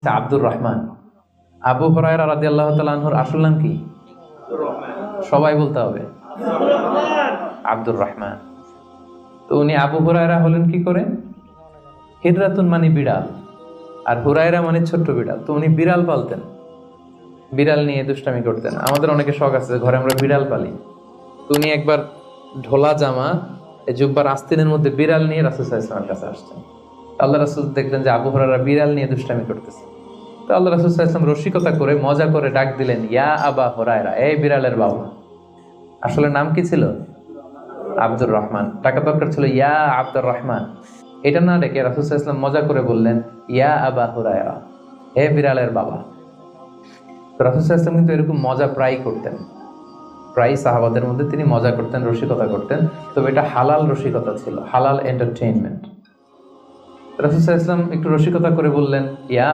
আব্দুর রহমান। আবু হুরায়রা রাদিয়াল্লাহু তাআলা আনহুর আসল নাম কি? সবাই বলতে হবে আব্দুর রহমান। তো উনি আবু হুরায়রা হলেন কি করে? হিজরাতুন মানে বিড়াল, আর হুরায়রা মানে ছোট্ট বিড়াল। তো উনি বিড়াল পালতেন, বিড়াল নিয়ে দুষ্টামি করতেন। আমাদের অনেকে শখ আছে ঘরে আমরা বিড়াল পালি। তো উনি একবার ঢোলা জামা, জুব্বার আস্তিনের মধ্যে বিড়াল নিয়ে রাসূল সাল্লাল্লাহু আলাইহি ওয়াসাল্লামের কাছে আসছেন। আল্লাহ রাসূল দেখলেন যে আবু হুরায়রা বিড়াল নিয়ে দুষ্টামি করতেছে। তো আল্লাহ রাসূল সাল্লাল্লাহু আলাইহি ওয়াসাল্লাম রসিকতা করে মজা করে ডাক দিলেন, ইয়া আবা হুরায়রা, এই বিড়ালের বাবা। আসলে নাম কি ছিল? আব্দুর রহমান। টাকা দরকার ছিল ইয়া আব্দুর রহমান। এটা না ডেকে রাসূল সাল্লাল্লাহু আলাইহি ওয়াসাল্লাম মজা করে বললেন, ইয়া আবা হুরায়রা, হে বিড়ালের বাবা। তো রাসূল সাল্লাল্লাহু আলাইহি ওয়াসাল্লাম কিন্তু এরকম মজা প্রায় করতেন, প্রায় সাহাবাদের মধ্যে তিনি মজা করতেন, রসিকতা করতেন। তবে এটা হালাল রসিকতা ছিল, হালাল এন্টারটেইনমেন্ট। রাসূল সাল্লাল্লাহু আলাইহি ওয়াসাল্লাম একটু রসিকতা করে বললেন, ইয়া